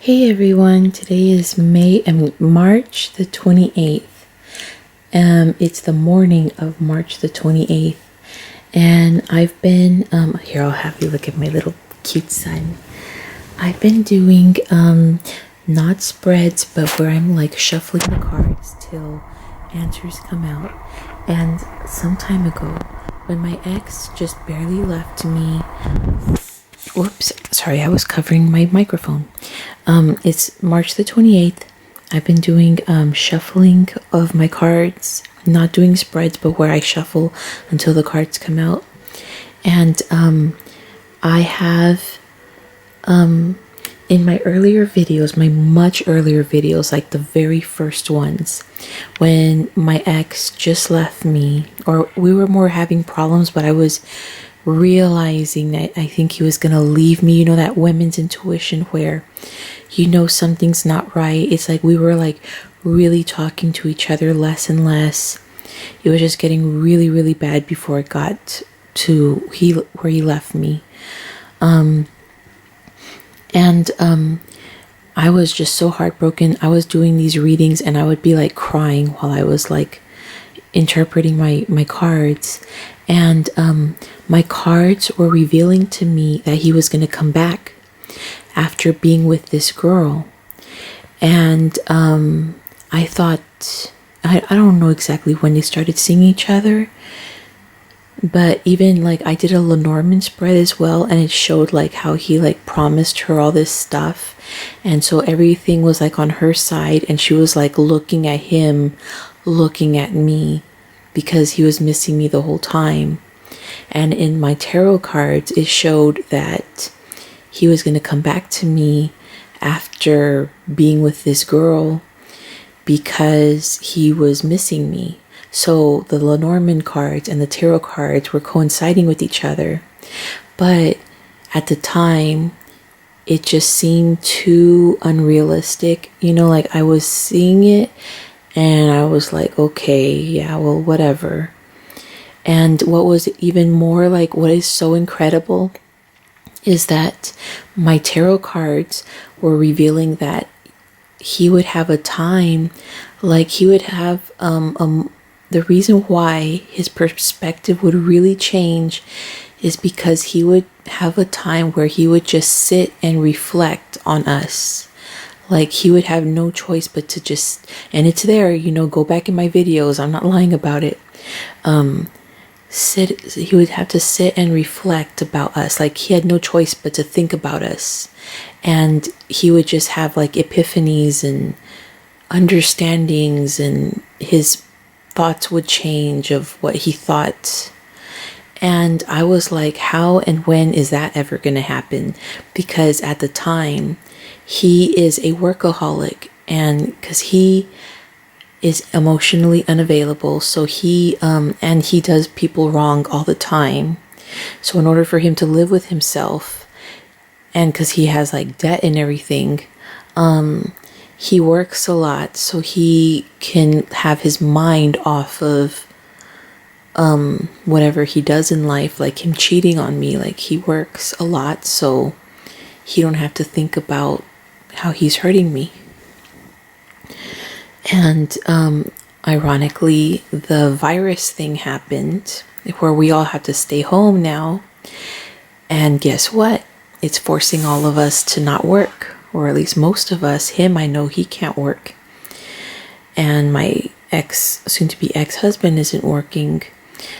Hey everyone, today is March the 28th. It's the morning of March the 28th. And I've been, here I'll have you look at my little cute son. I've been doing, not spreads, but where I'm like shuffling the cards till answers come out. And some time ago, when my ex just barely left me, whoops, sorry, I was covering my microphone. It's March the 28th. I've been doing shuffling of my cards, not doing spreads, but where I shuffle until the cards come out. And I have in my earlier videos, my much earlier videos, like the very first ones, when my ex just left me, or we were more having problems, but I was realizing that I think he was gonna leave me. You know, that women's intuition where you know something's not right. It's like we were like really talking to each other less and less. It was just getting really, really bad before it got to where he left me. I was just so heartbroken. I was doing these readings and I would be like crying while I was like interpreting my cards. And my cards were revealing to me that he was going to come back after being with this girl. And I thought, I don't know exactly when they started seeing each other, but even like I did a Lenormand spread as well, and it showed like how he like promised her all this stuff, and so everything was like on her side, and she was like looking at him, looking at me, because he was missing me the whole time. And in my tarot cards, it showed that he was going to come back to me after being with this girl because he was missing me. So the Lenormand cards and the tarot cards were coinciding with each other. But at the time, it just seemed too unrealistic. You know, like I was seeing it and I was like, okay, yeah, well, whatever. And what was even more like, what is so incredible is that my tarot cards were revealing that he would have a time, like he would have the reason why his perspective would really change is because he would have a time where he would just sit and reflect on us. Like he would have no choice but to just, and it's there, you know, go back in my videos, I'm not lying about it. He would have to sit and reflect about us. Like he had no choice but to think about us. And he would just have like epiphanies and understandings, and his thoughts would change of what he thought. And I was like, how and when is that ever going to happen? Because at the time, he is a workaholic, and because he is emotionally unavailable, so he and he does people wrong all the time. So in order for him to live with himself, and because he has like debt and everything, he works a lot so he can have his mind off of whatever he does in life, like him cheating on me. Like he works a lot so he don't have to think about how he's hurting me. And ironically, the virus thing happened where we all have to stay home now. And guess what? It's forcing all of us to not work, or at least most of us. Him, I know he can't work. And my soon-to-be ex-husband isn't working.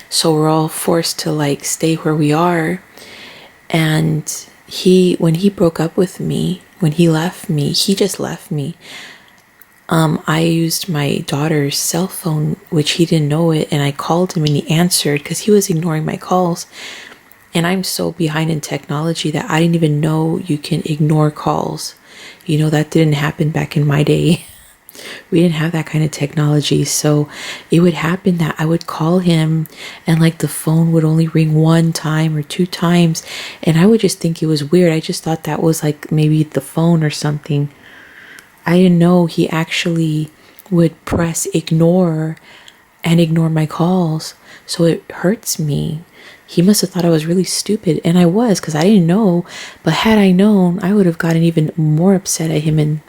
So we're all forced to like stay where we are. And when he broke up with me, when he left me, he just left me. I used my daughter's cell phone, which he didn't know it, and I called him and he answered because he was ignoring my calls. And I'm so behind in technology that I didn't even know you can ignore calls. You know, that didn't happen back in my day. We didn't have that kind of technology. So it would happen that I would call him and like the phone would only ring one time or two times. And I would just think it was weird. I just thought that was like maybe the phone or something. I didn't know he actually would press ignore and ignore my calls. So it hurts me he must have thought I was really stupid, and I was, because I didn't know. But had I known, I would have gotten even more upset at him. And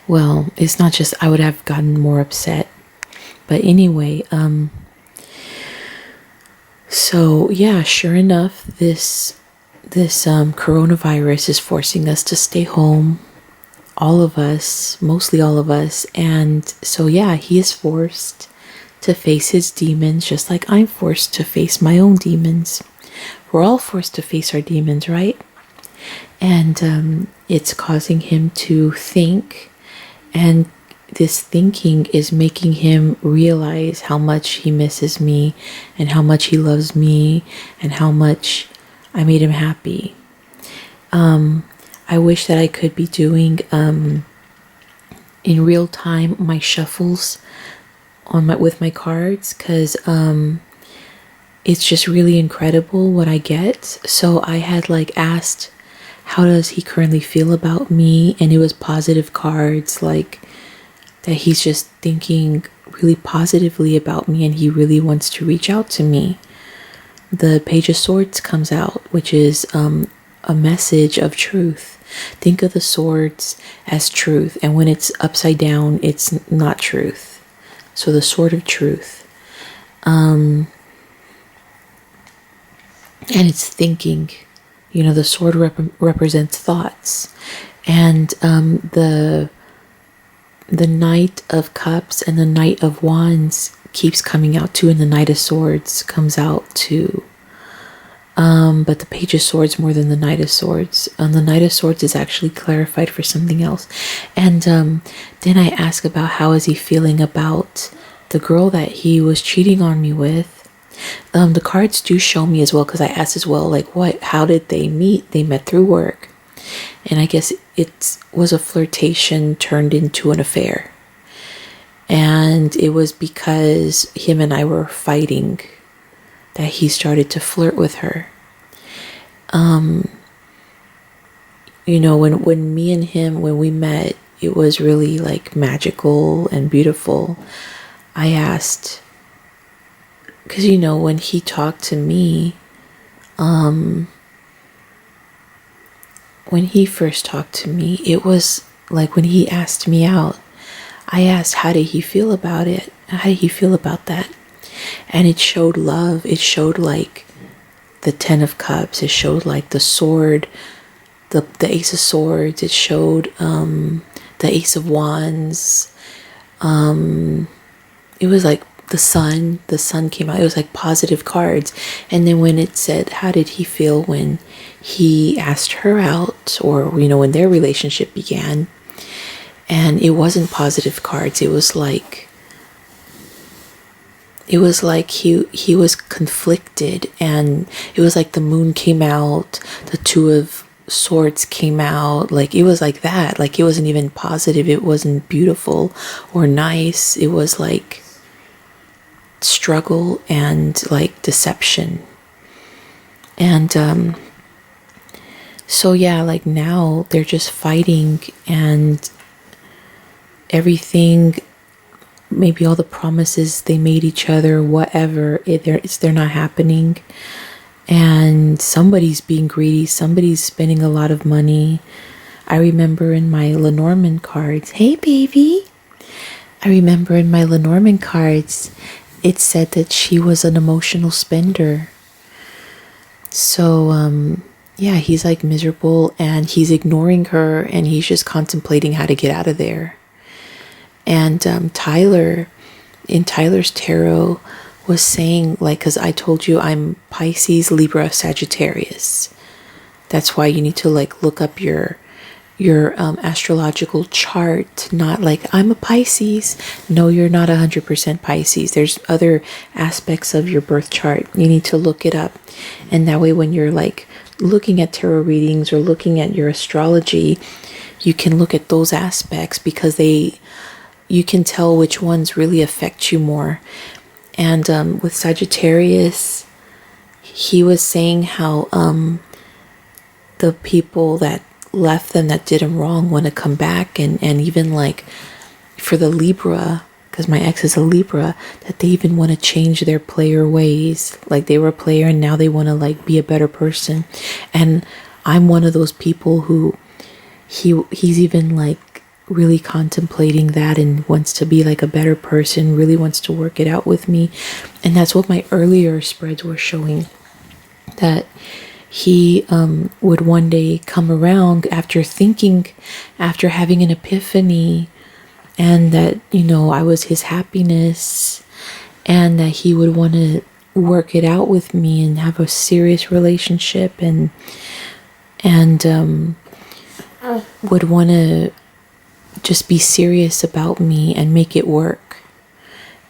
well, it's not just I would have gotten more upset, but anyway, so yeah, sure enough, this coronavirus is forcing us to stay home, all of us, mostly all of us. And so yeah, he is forced to face his demons, just like I'm forced to face my own demons. We're all forced to face our demons, right? And it's causing him to think, and this thinking is making him realize how much he misses me, and how much he loves me, and how much I made him happy. I wish that I could be doing in real time my shuffles with my cards, because it's just really incredible what I get. So I had like asked, how does he currently feel about me? And it was positive cards, like that he's just thinking really positively about me, and he really wants to reach out to me. The Page of Swords comes out, which is a message of truth. Think of the swords as truth, and when it's upside down, it's not truth. So the sword of truth, and it's thinking. You know, the sword represents thoughts, and the Knight of Cups and the Knight of Wands keeps coming out too, and the Knight of Swords comes out too. But the Page of Swords more than the Knight of Swords. The Knight of Swords is actually clarified for something else. And then I ask about how is he feeling about the girl that he was cheating on me with. The cards do show me as well, because I asked as well, like, how did they meet? They met through work. And I guess it was a flirtation turned into an affair. And it was because him and I were fighting that he started to flirt with her. You know, when me and him, when we met, it was really like magical and beautiful. I asked, because, you know, when he talked to me, when he first talked to me, it was like when he asked me out, I asked, how did he feel about it? How did he feel about that? And it showed love. It showed like the Ten of Cups. It showed like the sword, the Ace of Swords. It showed the Ace of Wands. It was like the sun came out. It was like positive cards. And then when it said, how did he feel when he asked her out, or, you know, when their relationship began, and it wasn't positive cards. It was like he was conflicted, and it was like the moon came out, the Two of Swords came out, like it was like that. Like it wasn't even positive. It wasn't beautiful or nice. It was like struggle and like deception. And so yeah, like now they're just fighting, and everything, maybe all the promises they made each other, whatever, they're not happening. And somebody's being greedy, somebody's spending a lot of money. I remember in my Lenormand cards, hey baby, I remember in my Lenormand cards it said that she was an emotional spender. So yeah, he's like miserable, and he's ignoring her, and he's just contemplating how to get out of there. And Tyler, in Tyler's tarot, was saying, like, because I told you I'm Pisces, Libra, Sagittarius. That's why you need to like look up your astrological chart. Not like I'm a Pisces. No, you're not 100% Pisces. There's other aspects of your birth chart. You need to look it up, and that way when you're like looking at tarot readings or looking at your astrology, you can look at those aspects, because you can tell which ones really affect you more. And with Sagittarius, he was saying how the people that left them, that did him wrong, want to come back. And even like for the Libra, because my ex is a Libra, that they even want to change their player ways. Like they were a player and now they want to like be a better person. And I'm one of those people who he's even like really contemplating that and wants to be like a better person, really wants to work it out with me. And that's what my earlier spreads were showing, that he would one day come around after having an epiphany, and that, you know, I was his happiness, and that he would want to work it out with me and have a serious relationship, and would want to just be serious about me and make it work.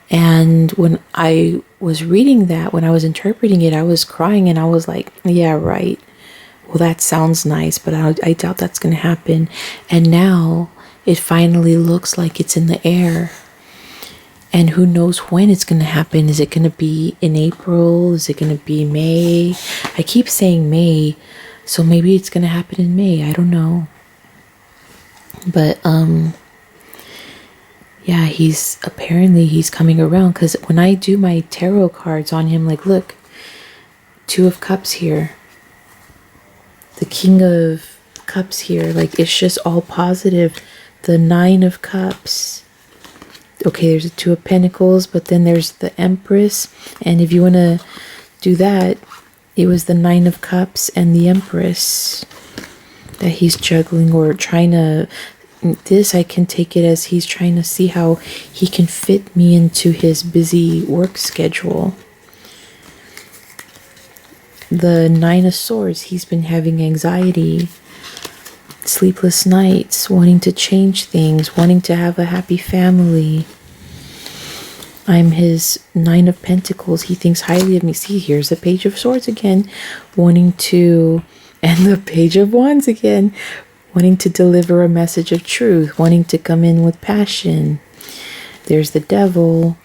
And when I was reading that, when I was interpreting it, I was crying and I was like, yeah, right. Well, that sounds nice, but I doubt that's going to happen. And now it finally looks like it's in the air. And who knows when it's going to happen? Is it going to be in April? Is it going to be May? I keep saying May, so maybe it's going to happen in May. I don't know. But, yeah, he's coming around, because when I do my tarot cards on him, like, look, 2 of Cups here, the King of Cups here, like, it's just all positive. The 9 of Cups, okay, there's a 2 of Pentacles, but then there's the Empress, and if you want to do that, it was the 9 of Cups and the Empress that he's juggling or trying to. This, I can take it as he's trying to see how he can fit me into his busy work schedule. The 9 of Swords, he's been having anxiety, sleepless nights, wanting to change things, wanting to have a happy family. I'm his 9 of Pentacles. He thinks highly of me. See, here's the Page of Swords again, wanting to, and the Page of Wands again, wanting to deliver a message of truth, wanting to come in with passion. There's the devil,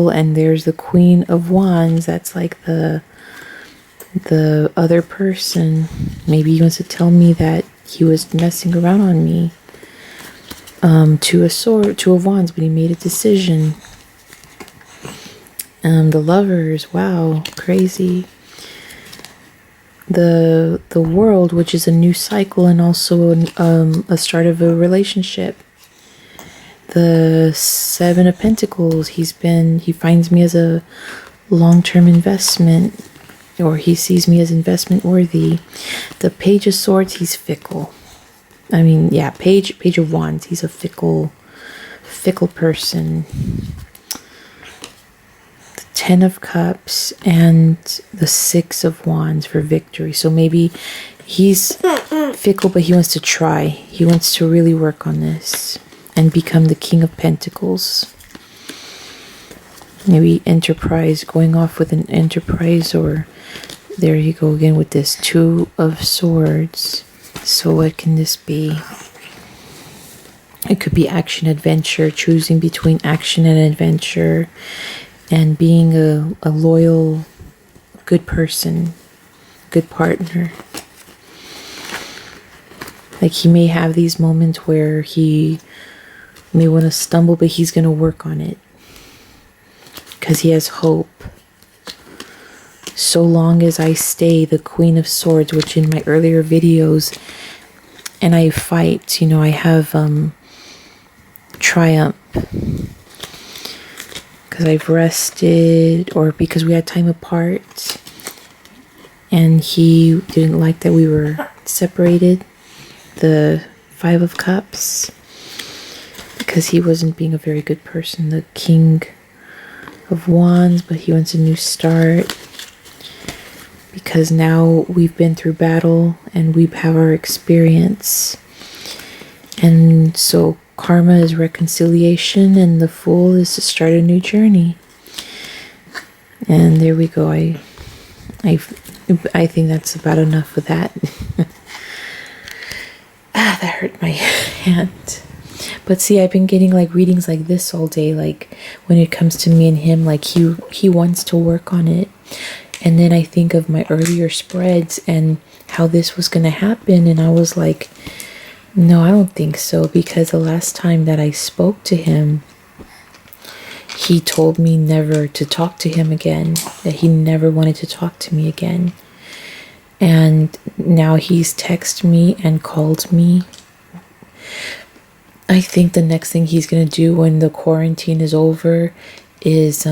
and there's the Queen of Wands. That's like the other person. Maybe he wants to tell me that he was messing around on me. 2 of Wands, but he made a decision. The Lovers, wow, crazy. The World, which is a new cycle and also a start of a relationship. The 7 of Pentacles, he finds me as a long-term investment, or he sees me as investment worthy. The Page of Swords, he's fickle. I mean, yeah, Page of Wands, he's a fickle person. 10 of Cups and the 6 of Wands for victory. So maybe he's fickle, but he wants to try. He wants to really work on this and become the King of Pentacles. Maybe enterprise, going off with an enterprise, or there you go again with this 2 of Swords. So what can this be? It could be action, adventure, choosing between action and adventure, and being a loyal, good person, good partner. Like, he may have these moments where he may want to stumble, but he's going to work on it because he has hope. So long as I stay the Queen of Swords, which in my earlier videos, and I fight, you know, I have triumph. Because I've rested, or because we had time apart and he didn't like that we were separated. The 5 of Cups, because he wasn't being a very good person. The King of Wands, but he wants a new start, because now we've been through battle and we have our experience. And so karma is reconciliation, and the Fool is to start a new journey. And there we go. I think that's about enough of that. That hurt my hand. But see, I've been getting like readings like this all day. Like when it comes to me and him, like he wants to work on it. And then I think of my earlier spreads and how this was going to happen, and I was like, no, I don't think so, because the last time that I spoke to him, he told me never to talk to him again, that he never wanted to talk to me again. And now he's texted me and called me. I think the next thing he's going to do when the quarantine is over is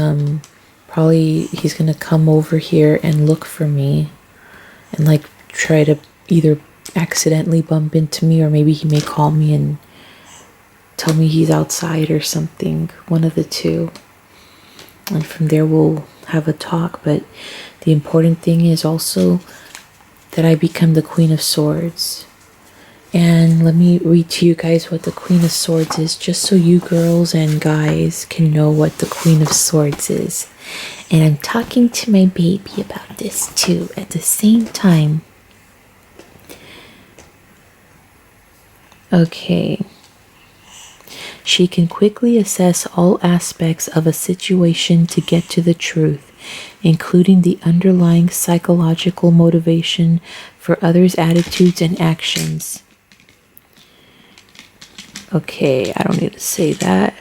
probably he's going to come over here and look for me and like try to either accidentally bump into me, or maybe he may call me and tell me he's outside or something, one of the two. And from there we'll have a talk. But the important thing is also that I become the Queen of Swords. And let me read to you guys what the Queen of Swords is, just so you girls and guys can know what the Queen of Swords is. And I'm talking to my baby about this too at the same time. Okay. She can quickly assess all aspects of a situation to get to the truth, including the underlying psychological motivation for others' attitudes and actions. Okay, I don't need to say that.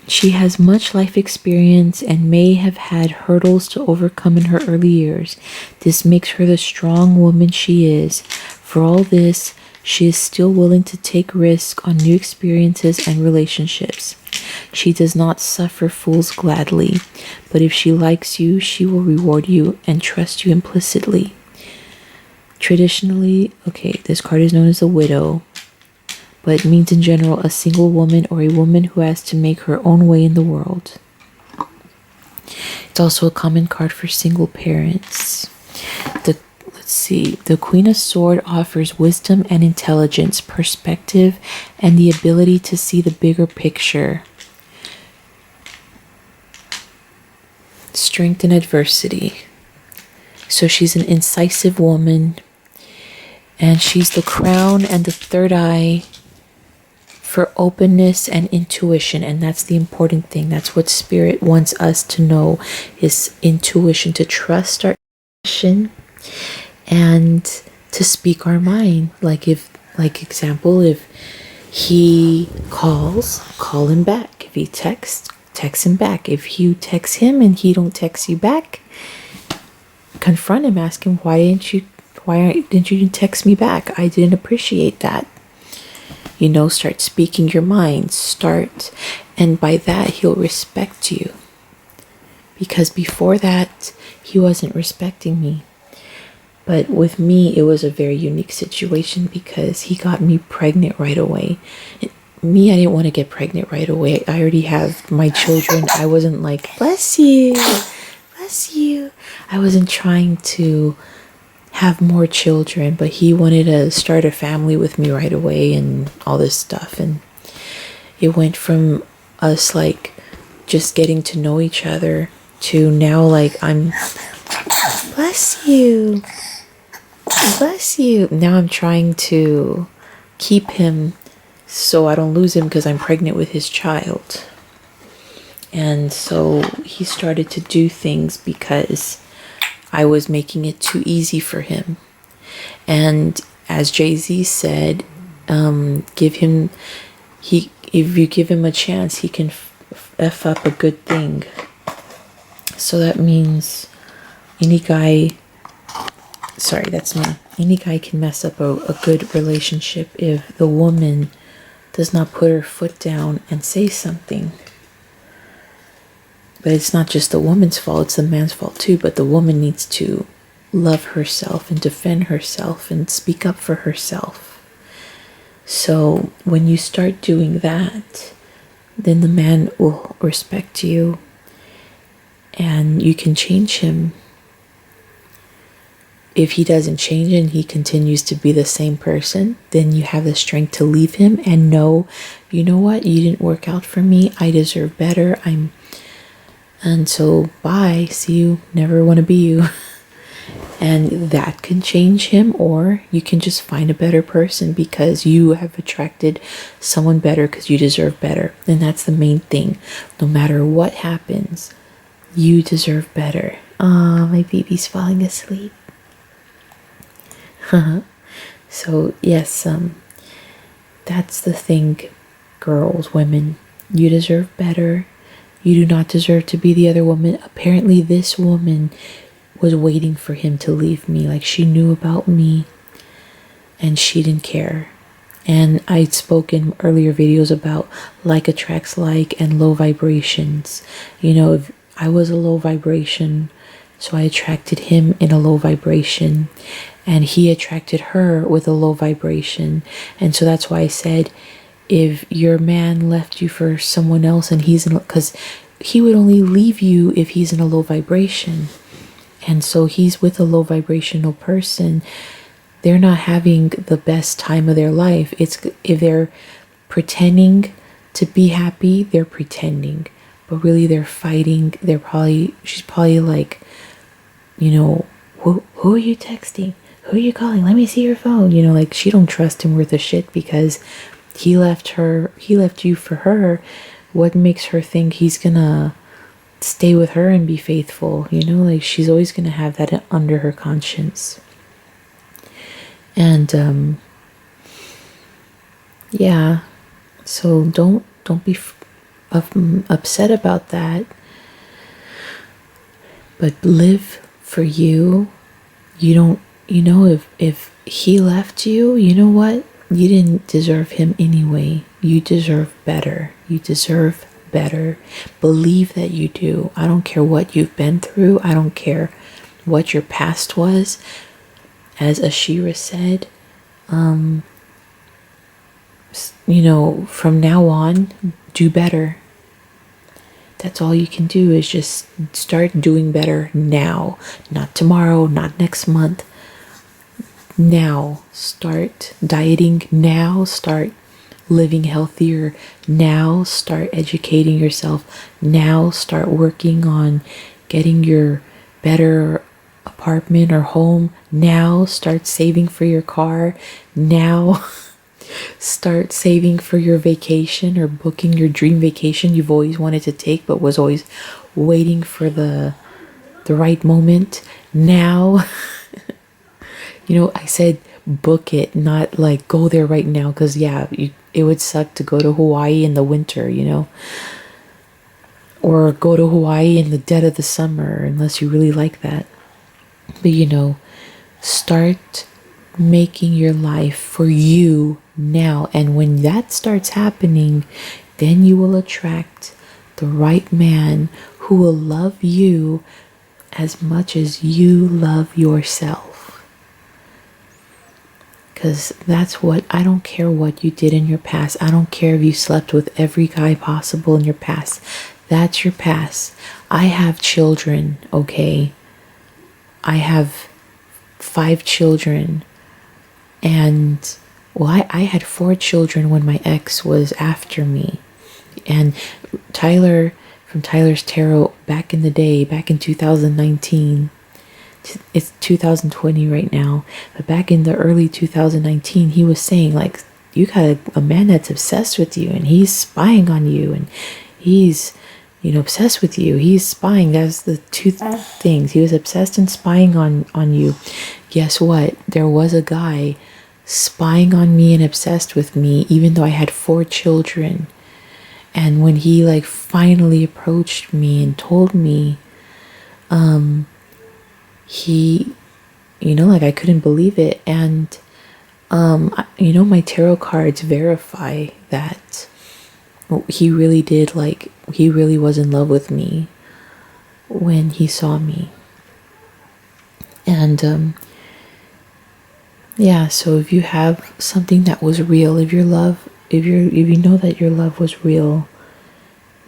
She has much life experience and may have had hurdles to overcome in her early years. This makes her the strong woman she is. For all this, she is still willing to take risks on new experiences and relationships. She does not suffer fools gladly, but if she likes you, she will reward you and trust you implicitly. Traditionally, okay, this card is known as a widow, but it means in general a single woman or a woman who has to make her own way in the world. It's also a common card for single parents. Let's see, the Queen of Swords offers wisdom and intelligence, perspective, and the ability to see the bigger picture. Strength in adversity. So she's an incisive woman, and she's the crown and the third eye for openness and intuition. And that's the important thing. That's what Spirit wants us to know, is intuition, to trust our intuition and to speak our mind. Like example, if he calls, call him back. If he texts, text him back. If you text him and he don't text you back, confront him, ask him, why didn't you text me back? I didn't appreciate that. Start speaking your mind. And by that he'll respect you. Because before that, he wasn't respecting me. But with me, it was a very unique situation because he got me pregnant right away. I didn't want to get pregnant right away. I already have my children. I wasn't like, bless you. I wasn't trying to have more children, but he wanted to start a family with me right away and all this stuff. And it went from us like just getting to know each other to now like I'm bless you. Now I'm trying to keep him so I don't lose him because I'm pregnant with his child. And so he started to do things because I was making it too easy for him. And as Jay-Z said, if you give him a chance, he can F up a good thing. So that means any guy can mess up a good relationship if the woman does not put her foot down and say something. But it's not just the woman's fault, it's the man's fault too. But the woman needs to love herself and defend herself and speak up for herself. So when you start doing that, then the man will respect you and you can change him. If he doesn't change and he continues to be the same person, then you have the strength to leave him and know, you know what, you didn't work out for me. I deserve better. And so bye, see you, never want to be you. And that can change him, or you can just find a better person because you have attracted someone better because you deserve better. And that's the main thing. No matter what happens, you deserve better. My baby's falling asleep. So yes, that's the thing, girls, women, you deserve better. You do not deserve to be the other woman. Apparently, this woman was waiting for him to leave me. Like, she knew about me and she didn't care. And I'd spoken earlier videos about like attracts like and low vibrations. You know, if I was a low vibration, so I attracted him in a low vibration, and he attracted her with a low vibration. And so that's why I said, if your man left you for someone else and he's in, because he would only leave you if he's in a low vibration. And so he's with a low vibrational person. They're not having the best time of their life. It's if they're pretending to be happy, they're pretending, but really they're fighting. She's probably like, you know, who are you texting? Who are you calling? Let me see your phone. You know, like, she don't trust him worth a shit because he left you for her. What makes her think he's gonna stay with her and be faithful? You know, like, she's always gonna have that under her conscience. And yeah, so don't be upset about that, but live for you. You know, if he left you, you know what, you didn't deserve him anyway. You deserve better. You deserve better. Believe that you do. I don't care what you've been through. I don't care what your past was. As Ashira said, you know, from now on, do better. That's all you can do, is just start doing better now. Not tomorrow, not next month. Now. Start dieting now. Start living healthier now. Start educating yourself now. Start working on getting your better apartment or home now. Start saving for your car now. Start saving for your vacation or booking your dream vacation you've always wanted to take but was always waiting for the right moment now. You know, I said book it, not like go there right now, because yeah, it would suck to go to Hawaii in the winter, you know, or go to Hawaii in the dead of the summer, unless you really like that. But you know, start making your life for you now, and when that starts happening, then you will attract the right man who will love you as much as you love yourself. Because that's what, I don't care what you did in your past. I don't care if you slept with every guy possible in your past. That's your past. I have children, okay? I have 5 children. And, well, I had 4 children when my ex was after me. And Tyler, from Tyler's Tarot, back in the day, back in 2019, it's 2020 right now, but back in the early 2019, he was saying, like, you got a man that's obsessed with you, and he's spying on you, and he's, you know, obsessed with you. He's spying. That's the two things. He was obsessed and spying on you. Guess what? There was a guy spying on me and obsessed with me, even though I had 4 children. And when he like finally approached me and told me, he, you know, like, I couldn't believe it. And you know, my tarot cards verify that he really did, like, he really was in love with me when he saw me. And yeah, so if you have something that was real, if you know that your love was real,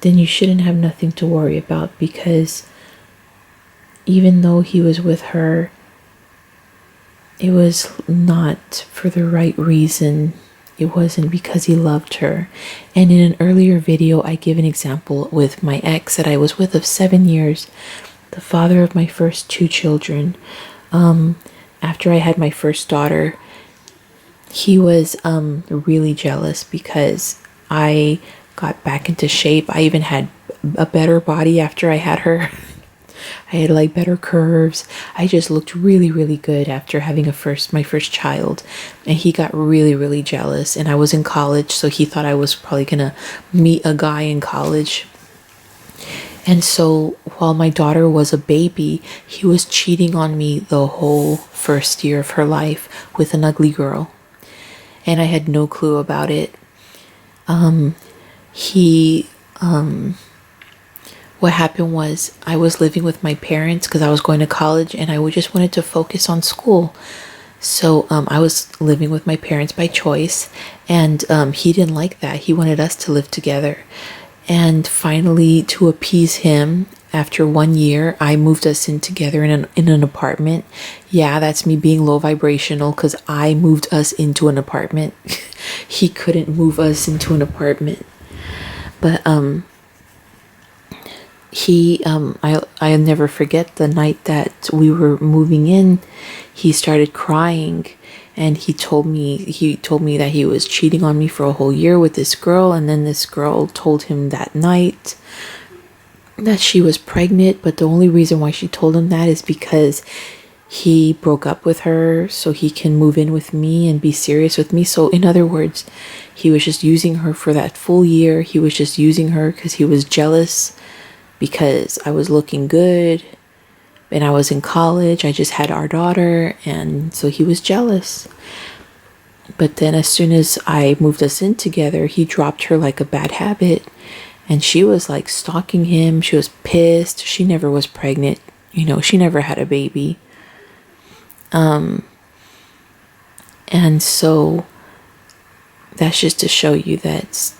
then you shouldn't have nothing to worry about, because even though he was with her, it was not for the right reason. It wasn't because he loved her. And in an earlier video, I give an example with my ex that I was with of 7 years, the father of my first 2 children. After I had my first daughter, he was really jealous because I got back into shape. I even had a better body after I had her. I had like better curves. I just looked really, really good after having my first child. And he got really, really jealous. And I was in college, so he thought I was probably gonna meet a guy in college. And so while my daughter was a baby, he was cheating on me the whole first year of her life with an ugly girl. And I had no clue about it. What happened was I was living with my parents because I was going to college and I just wanted to focus on school. So I was living with my parents by choice, and he didn't like that. He wanted us to live together. And finally, to appease him, after 1 year, I moved us in together in an apartment. Yeah, that's me being low vibrational because I moved us into an apartment. He couldn't move us into an apartment. But I'll never forget the night that we were moving in. He started crying, and he told me that he was cheating on me for a whole year with this girl, and then this girl told him that night that she was pregnant. But the only reason why she told him that is because he broke up with her so he can move in with me and be serious with me. So in other words, he was just using her for that full year. He was just using her because he was jealous because I was looking good and I was in college. I just had our daughter, and so he was jealous. But then as soon as I moved us in together, he dropped her like a bad habit, and she was like stalking him. She was pissed. She never was pregnant. She never had a baby. And so that's just to show you that,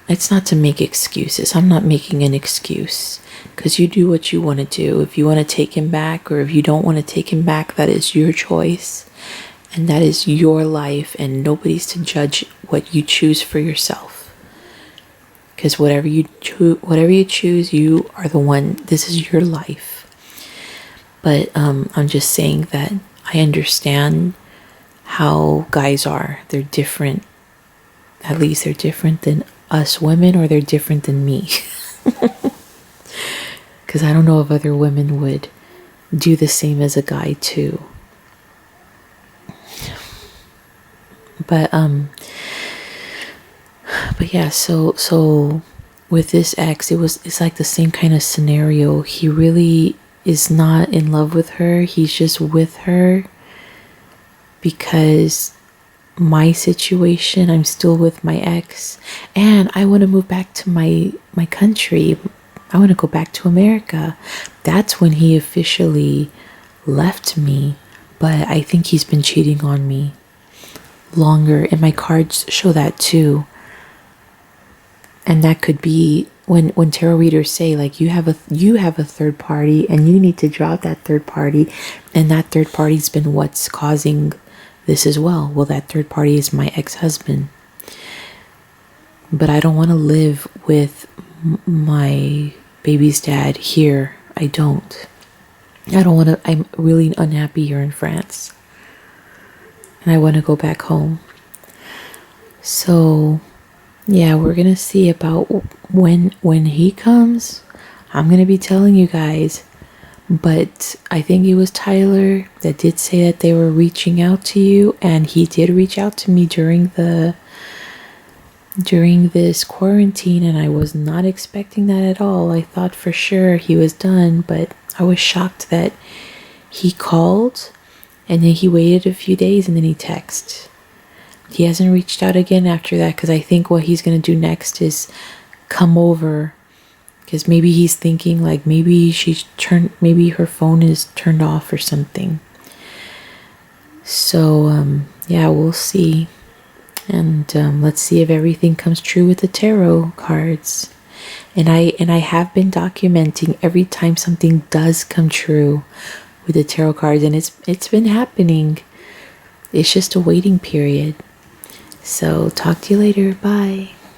it's not to make excuses. I'm not making an excuse, because you do what you want to do. If you want to take him back, or if you don't want to take him back, that is your choice, and that is your life, and nobody's to judge what you choose for yourself. Because whatever you choose, you are the one. This is your life. But I'm just saying that I understand how guys are. They're different. At least they're different than us women, or they're different than me. Because I don't know if other women would do the same as a guy too. But yeah, so with this ex, it's like the same kind of scenario. He really is not in love with her. He's just with her because my situation, I'm still with my ex, and I want to move back to my country. I want to go back to America. That's when he officially left me. But I think he's been cheating on me longer, and my cards show that too. And that could be when tarot readers say like you have a third party, and you need to drop that third party, and that third party's been what's causing this as well. Well, that third party is my ex-husband. But I don't want to live with my baby's dad here. I don't want to. I'm really unhappy here in France, and I want to go back home. So yeah, we're gonna see about when he comes. I'm gonna be telling you guys. But I think it was Tyler that did say that they were reaching out to you, and he did reach out to me during this quarantine, and I was not expecting that at all. I thought for sure he was done, but I was shocked that he called and then he waited a few days and then he texted. He hasn't reached out again after that, because I think what he's going to do next is come over, because maybe he's thinking like maybe her phone is turned off or something. So yeah, we'll see. And let's see if everything comes true with the tarot cards. And I have been documenting every time something does come true with the tarot cards, and it's been happening. It's just a waiting period. So talk to you later. Bye.